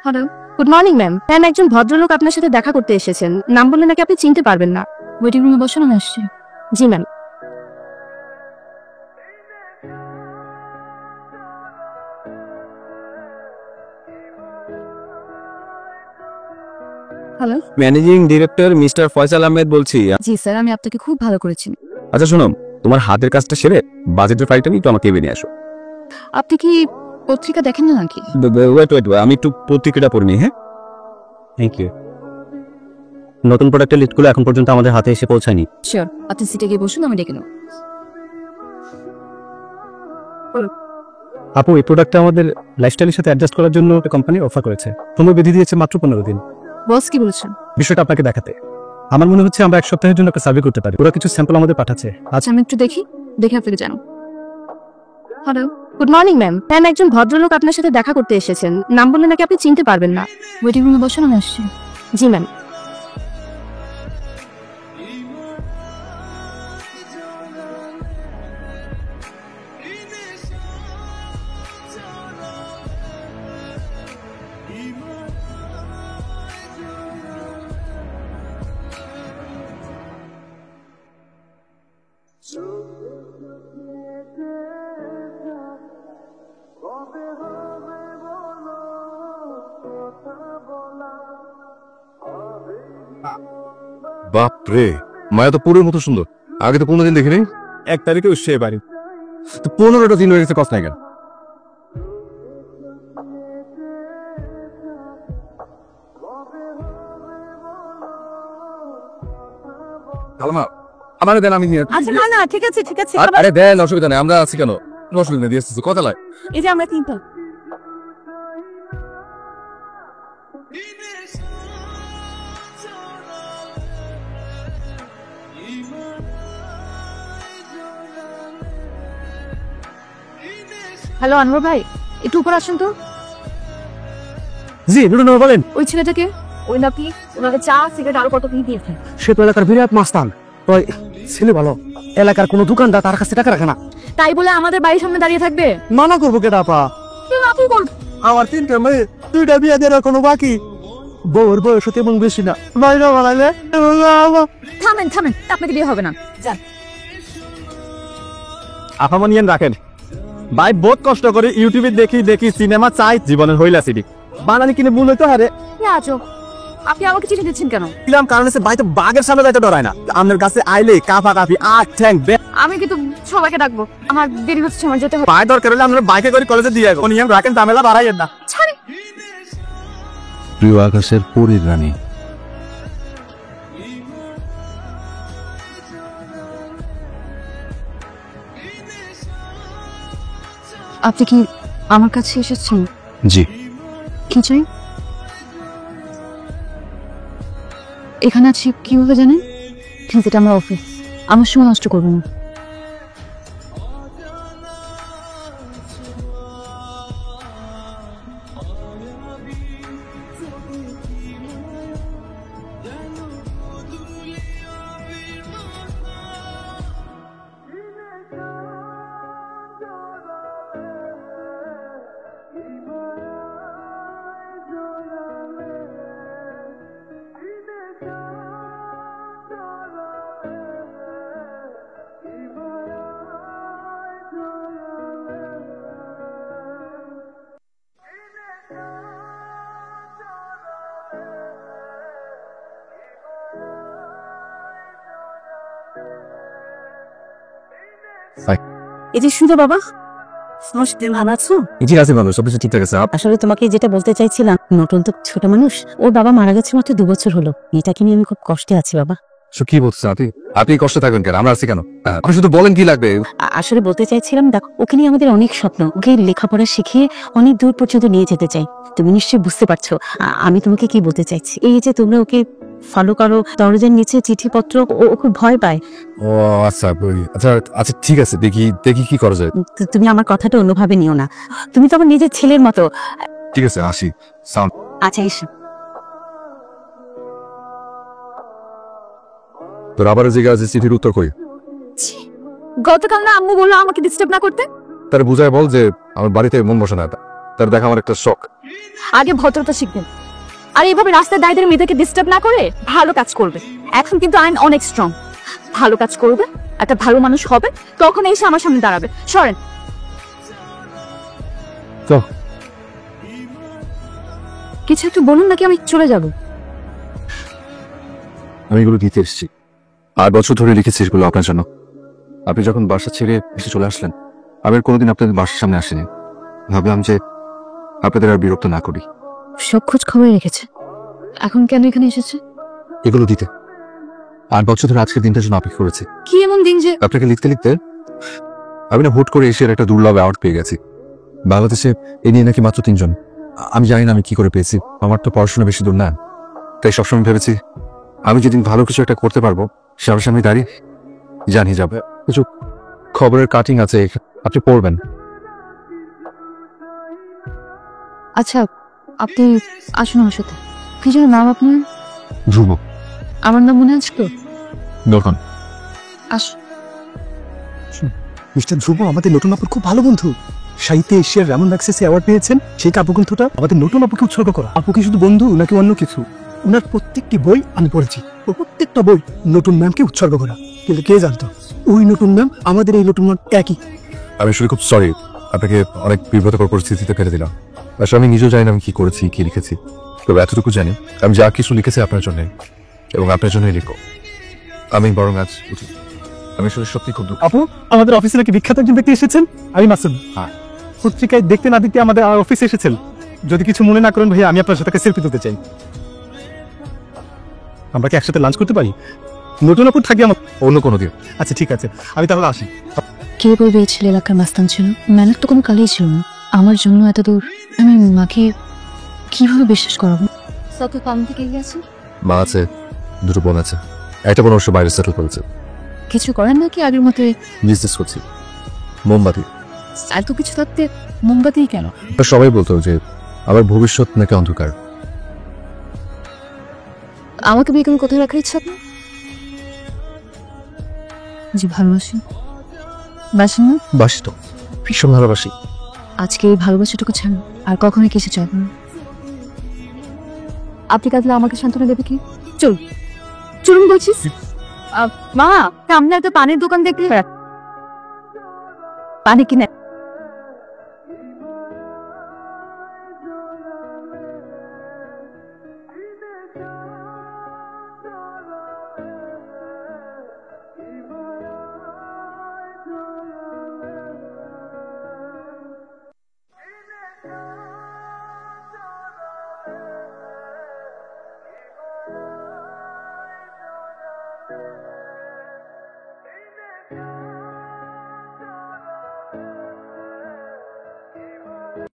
Hello, good morning ma'am. Ma'am, একজন ভদ্রলোক আপনার সাথে দেখা করতে এসেছেন। নাম বললে নাকি আপনি চিনতে পারবেন না। ওয়েটিং রুমে বসুন, আমি আসছি। জি ma'am. Hello. Managing director mister Faisal Ahmed বলছি। জি স্যার, আমি আপনাকে খুব ভালো করেছি। আচ্ছা শোনো, তোমার হাতের কাজটা সেরে বাজেটের ফাইলটা নিয়ে একটু আমাকে নিয়ে আসো। আপনি কি পত্রিকা দেখেন না নাকি? ওয়েট ওয়েট, আমি একটু পত্রিকাটা পড়ে নিই। হ্যাঁ, থ্যাংক ইউ। নতুন প্রোডাক্টের লিস্টগুলো এখন পর্যন্ত আমাদের হাতে এসে পৌঁছায়নি। শিওর, আপনি সিটে গিয়ে বসুন, আমি ডেকে নেব। আপু, এই প্রোডাক্টটা আমাদের লাইফস্টাইলের সাথে অ্যাডজাস্ট করার জন্য কোম্পানি অফার করেছে। সময় বেঁধে দিয়েছে মাত্র 15 দিন। বস কি বলছেন? বিষয়টা আপনাকে দেখাতে আমার মনে হচ্ছে আমরা 1 সপ্তাহের জন্য একটা সার্ভে করতে পারি। ওরা কিছু স্যাম্পল আমাদের পাঠাচ্ছে। আচ্ছা, আমি একটু দেখি, দেখে আপনাকে জানাও। Hello, good morning ma'am. Ma'am, একজন ভদ্রলোক আপনার সাথে দেখা করতে এসেছেন। নাম বললে নাকি আপনি চিনতে পারবেন না। ওয়েটিং রুমে বসুন, আমি আসছি। জি ম্যাম। বাপ রে, মায়া তো পুরোর মতো সুন্দর। আগে তো কোনোদিন দেখিনি। 1 তারিখে উৎসে বাড়ি। তো 15টা দিন হয়ে গেছে, কস নাই কেন? কালমা, আমারে দেন, আমি নিয়ে। আচ্ছা, না না, ঠিক আছে ঠিক আছে। আরে দেন, অসুবিধা নেই, আমরা আছি কেন? অসুবিধা নেই, দিয়ে আসতেছি। কথা লাই। এই যে আমরা তিনটা। হ্যালো আনোয়ার ভাই, একটু উপর আসুন তো। জি নুরুন, বলেন। ওই ছেলেটাকে, ওই নাকি ওনাকে চা সিগারেট আরো কত কি দিয়েছেন। সে তো এলাকার বিরাট মাস্তান। ওই ছেলে ভালো, এলাকার কোনো দোকানদার তার কাছে টাকা রাখে না। তাই বলে আমাদের বাড়ির সামনে দাঁড়িয়ে থাকবে? মানা করবো কেটা আপা? আপনি বল। আমার 3টা মেয়ে, 2টা বিয়ে দেওয়ার কোনো বাকি। বউর বয়স হতে এবং বেশি না। বাইরে বানাইলে থামেন থামেন, আপনাকে বিয়ে হবে না, যান। আপামনিয়ান রাখেন ভাই, বহুত কষ্ট করে ইউটিউবে দেখি সিনেমা চাই জীবনের হইলা সিডি বানানি কিনে ভুল হইতো। আরে আজো, আপনি আমাকে চিঠি দিচ্ছেন কেন? দিলাম কারণ হচ্ছে ভাই তো বাঘের সামনে যাইতে ডরায় না। আপনার কাছে আইলে কাফা কাফি আট ঠ্যাং আমি কিন্তু সবাইকে ডাকবো, আমার দেরি হচ্ছে, আমার যেতে হবে। পায়ে দরকার হলে আপনার বাইকে করে কলেজে দিয়ে যাবো। নিয়ম রাখেন, ঝামেলা বাড়াইয়েন না। ছাড়ি। প্রিয় আকাশের পরীর রানী, আপনি কি আমার কাছে এসেছেন? জি। কি চাই? এখানে আছি কিভাবে জানেন? প্লিজ, এটা আমার অফিস, আমার সময় নষ্ট করবেন না। এই যে শুনো বাবা, ভালো আছো? জি আছে, ভালো, সবকিছু ঠিকঠাক আছে। আসলে তোমাকে যেটা বলতে চাইছিলাম, নতুন তো ছোট মানুষ, ওর বাবা মারা গেছে মাত্র 2 বছর হলো। এটাকে নিয়ে আমি খুব কষ্টে আছি বাবা। কি বলছেন আপনি? আপনি কষ্ট থাকবেন কেন? আমরা আছি কেন? আপনি শুধু বলেন কি লাগবে। আসলে বলতে চাইছিলাম, দেখো ওকে নিয়ে আমাদের অনেক স্বপ্ন, ওকে লেখাপড়া শিখিয়ে অনেক দূর পর্যন্ত নিয়ে যেতে চাই। তুমি নিশ্চয়ই বুঝতে পারছো আমি তোমাকে কি বলতে চাইছি। এই যে তোমরা ওকে ফলো করো, দরজার নিচে চিঠিপত্র, ও খুব ভয় পায়। ও আচ্ছা, আচ্ছা আচ্ছা, ঠিক আছে, দেখি দেখি কি করা যায়। তুমি আমার কথাটা অন্যভাবে নিও না, তুমি তো আমার নিজের ছেলের মতো। ঠিক আছে, আসি। সাউন্ড। আচ্ছা এসো। তোর আবার জিজ্ঞাসা আছে, চিঠির উত্তর কই? গতকাল না আম্মু বললো আমাকে ডিস্টার্ব না করতে। তার বুঝায় বল যে আমার বাড়িতে মন বসে না, তার দেখা আমার একটা শখ। আগে ভদ্রতা শিখবেন, আর এইভাবে রাস্তায় দাঁড়িয়ে মেয়েদেরকে ডিস্টার্ব না করে ভালো কাজ করবে। এখন কিন্তু আইন অনেক স্ট্রং। ভালো কাজ করবে, একটা ভালো মানুষ হবে, তখন এসে আমার সামনে দাঁড়াবে। সরেন। তো কিছু একটু বলুন, নাকি আমি চলে যাব? আমি এগুলো দিতে এসেছি, 8 বছর ধরে লিখেছি এগুলো আপনার জন্য। আপনি যখন বাসা ছেড়ে এসে চলে আসলেন, আমি আর কোনোদিন আপনাদের বাসার সামনে আসিনি। ভাবলাম যে আপনাদের আর বিরক্ত না করি। সব খোঁজ খবর রেখেছে, এখন কেন এখানে এসেছে? এগুলো দিতে 8 বছর ধরে আজকের দিনটার জন্য অপেক্ষা করেছি। কি এমন দিন যে আপনাকে লিখতে লিখতে আমি না হুট করে এশিয়ার একটা দুর্লভ অ্যাওয়ার্ড পেয়ে গেছি। বাংলাদেশে এ নিয়ে নাকি মাত্র 3 জন। আমি জানি না আমি কি করে পেয়েছি, আমার তো পড়াশোনা বেশি দূর না। তাই সবসময় ভেবেছি আমি যেদিন ভালো কিছু একটা করতে পারবো সবার সামনে দাঁড়িয়ে জানিয়ে যাবে। কিছু খবরের কাটিং আছে, আপনি পড়বেন। আচ্ছা, আপনি আসুন আমার সাথে। কি যেন নাম আপনার? ধ্রুব। আমার নাম মনে আছে তো? দর্শন। আসুন। মিস্টার ধ্রুব আমাদের নতুন আপুর খুব ভালো বন্ধু। সাহিত্যে এশিয়ার রামন ম্যাগসেসে অ্যাওয়ার্ড পেয়েছেন। সেই কাব্যগ্রন্থটা আমাদের নতুন আপুকে উৎসর্গ করা। আপু কি শুধু বন্ধু নাকি অন্য কিছু? ওনার প্রত্যেকটি বই আমি পড়েছি, ওর প্রত্যেকটা বই নতুন ম্যামকে উৎসর্গ করা। কিন্তু কে জানতো ওই নতুন ম্যাম আমাদের এই নতুন ম্যাম একই। আমি আসলে খুব সরি, আপনাকে অনেক বিব্রতকর পরিস্থিতিতে ফেলে দিলাম। আসলে আমি নিজেও জানি না আমি কি করেছি, কি লিখেছি। তবে এতটুকু জানি আমি যা কিছু লিখেছি আপনার জন্য এবং আপনার জন্যই লিখো। আমি বরং আজ উঠি। আমি আসলে সত্যি খুব দুঃখ। আপু, আমাদের অফিসে নাকি বিখ্যাত একজন ব্যক্তি এসেছেন। আমি মাসুদ। হ্যাঁ। পত্রিকায় দেখতে না দেখতে আমাদের অফিসে এসেছেন। যদি কিছু মনে না করেন ভাইয়া, আমি আপনার সাথে সেলফি তুলতে চাই। আমরা কি একসাথে লাঞ্চ করতে পারি? নতুন আপুর থাকি আমার। অন্য কোনো দিন। আচ্ছা ঠিক আছে, আমি তাহলে আসি। কে বলবে এই ছেলে এলাকার মাস্তান ছিল? ম্যানের তো কোনো কালেই ছিল না। আমার জন্য এত দূর আমি মাকে কিভাবে বিশ্বাস করাবো? সত কাম থেকে গেছে। মা আছে, 2 বোন আছে। একটা বোন অবশ্য বাইরে সেটেল করেছে। কিছু করেন নাকি আগের মতো? বিজনেস করছি, মোমবাতি। এত কিছু থাকতে মোমবাতি কেন? সবাই বলতো যে আমার ভবিষ্যৎ নাকি অন্ধকার। আমাকে বিয়ে করে কোথায় রাখার ইচ্ছা আপনার? জি ভালোবাসি। বাসেন না? বাসি তো, ভীষণ ভালোবাসি। আজকে এই ভালোবাসাটুকু ছাড়া আর কখনোই কিছু চাইব না। আপনি কাঁদলে আমাকে সান্ত্বনা দেবে কি? চল চলুন বলছিস। মা, সামনে একটা পানির দোকান দেখলে পানি কিনে